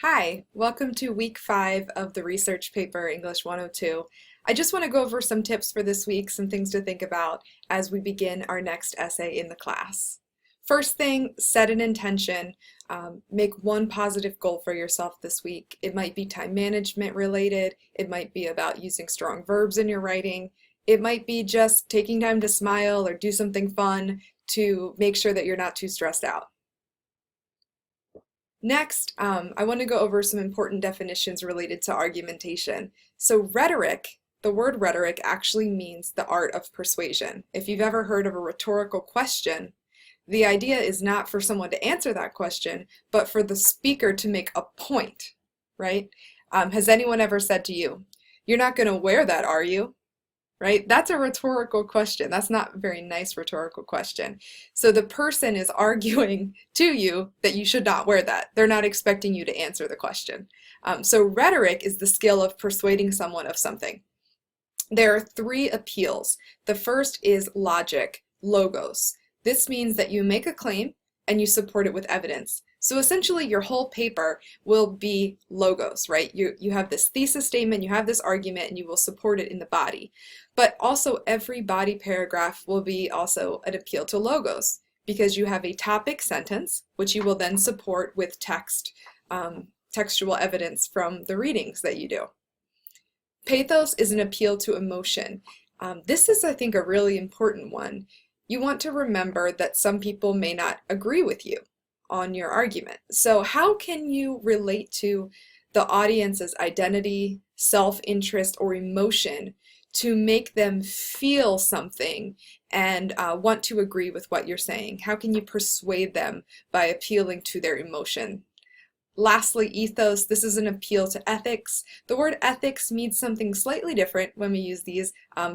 Hi, welcome to week 5 of the research paper English 102. I just want to go over some tips for this week, some things to think about as we begin our next essay in the class. First thing, set an intention. Make one positive goal for yourself this week. It might be time management related. It might be about using strong verbs in your writing. It might be just taking time to smile or do something fun to make sure that you're not too stressed out. Next, I want to go over some important definitions related to argumentation. So rhetoric, the word rhetoric actually means the art of persuasion. If you've ever heard of a rhetorical question, the idea is not for someone to answer that question, but for the speaker to make a point, right? Has anyone ever said to you, "You're not going to wear that, are you?" Right? That's a rhetorical question. That's not a very nice rhetorical question. So the person is arguing to you that you should not wear that. They're not expecting you to answer the question. So rhetoric is the skill of persuading someone of something. There are 3 appeals. The first is logic, logos. This means that you make a claim and you support it with evidence. So essentially your whole paper will be logos, right? You have this thesis statement, you have this argument, and you will support it in the body. But also every body paragraph will be also an appeal to logos because you have a topic sentence, which you will then support with text, textual evidence from the readings that you do. Pathos is an appeal to emotion. This is, I think, a really important one. You want to remember that some people may not agree with you on your argument. So how can you relate to the audience's identity, self-interest, or emotion to make them feel something and want to agree with what you're saying? How can you persuade them by appealing to their emotion? Lastly, ethos. This is an appeal to ethics. The word ethics means something slightly different when we use these.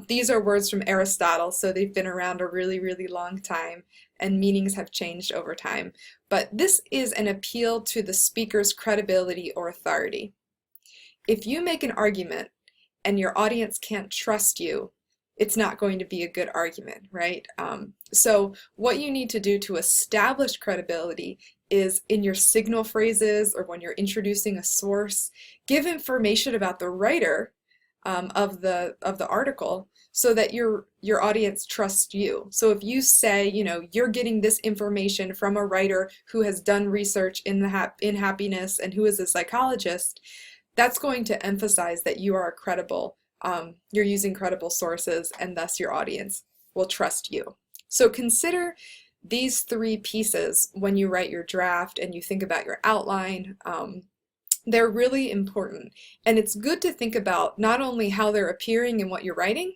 These are words from Aristotle, so they've been around a really, really long time, and meanings have changed over time. But this is an appeal to the speaker's credibility or authority. If you make an argument and your audience can't trust you, it's not going to be a good argument, right? So what you need to do to establish credibility is in your signal phrases or when you're introducing a source, give information about the writer of the article so that your audience trusts you. So if you say, you're getting this information from a writer who has done research in happiness and who is a psychologist, that's going to emphasize that you are credible. You're using credible sources, and thus your audience will trust you. So consider these 3 pieces when you write your draft and you think about your outline. They're really important, and it's good to think about not only how they're appearing in what you're writing,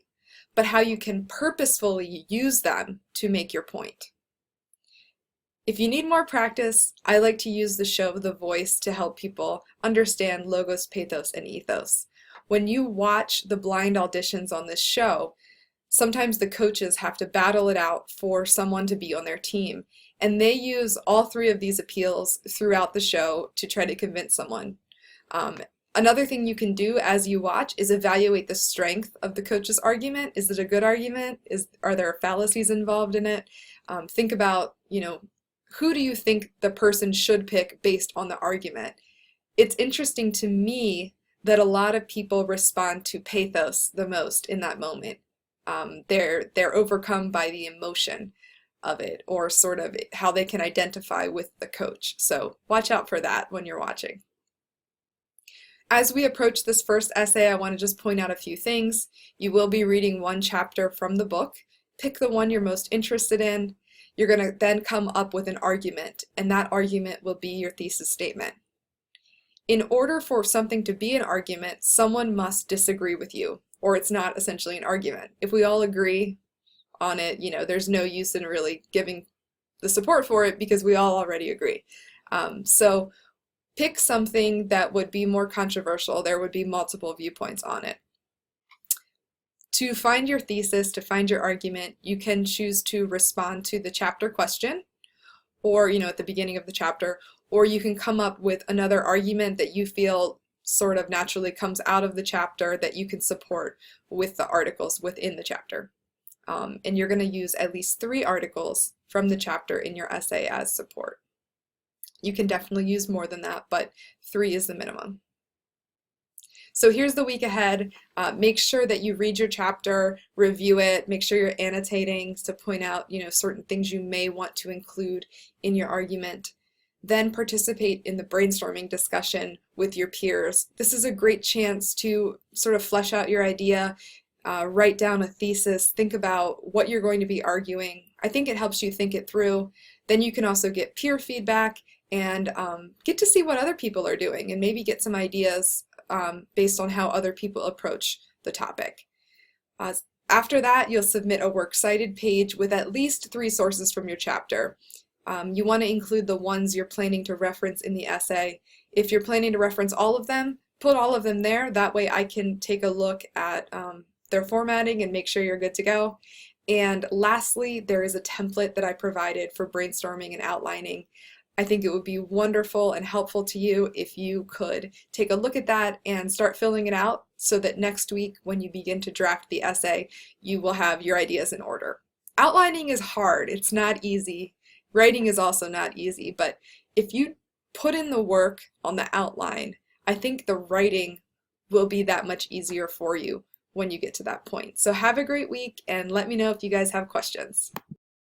but how you can purposefully use them to make your point. If you need more practice, I like to use the show The Voice to help people understand logos, pathos, and ethos. When you watch the blind auditions on this show, sometimes the coaches have to battle it out for someone to be on their team, and they use all 3 of these appeals throughout the show to try to convince someone. Another thing you can do as you watch is evaluate the strength of the coach's argument. Is it a good argument? Are there fallacies involved in it? Think about, who do you think the person should pick based on the argument? It's interesting to me that a lot of people respond to pathos the most in that moment. They're overcome by the emotion of it, or sort of how they can identify with the coach. So watch out for that when you're watching. As we approach this first essay, I want to just point out a few things. You will be reading one chapter from the book. Pick the one you're most interested in. You're going to then come up with an argument, and that argument will be your thesis statement. In order for something to be an argument, someone must disagree with you, or it's not essentially an argument. If we all agree on it, there's no use in really giving the support for it because we all already agree. So pick something that would be more controversial. There would be multiple viewpoints on it. To find your thesis, to find your argument, you can choose to respond to the chapter question, or at the beginning of the chapter, or you can come up with another argument that you feel sort of naturally comes out of the chapter that you can support with the articles within the chapter. And you're going to use at least 3 articles from the chapter in your essay as support. You can definitely use more than that, but 3 is the minimum. So here's the week ahead. Make sure that you read your chapter, review it, make sure you're annotating to point out, certain things you may want to include in your argument. Then participate in the brainstorming discussion with your peers. This is a great chance to sort of flesh out your idea, write down a thesis, think about what you're going to be arguing. I think it helps you think it through. Then you can also get peer feedback and get to see what other people are doing and maybe get some ideas based on how other people approach the topic. After that, you'll submit a works cited page with at least 3 sources from your chapter. You want to include the ones you're planning to reference in the essay. If you're planning to reference all of them, put all of them there. That way I can take a look at their formatting and make sure you're good to go. And lastly, there is a template that I provided for brainstorming and outlining. I think it would be wonderful and helpful to you if you could take a look at that and start filling it out so that next week when you begin to draft the essay, you will have your ideas in order. Outlining is hard. It's not easy. Writing is also not easy, but if you put in the work on the outline, I think the writing will be that much easier for you when you get to that point. So have a great week and let me know if you guys have questions.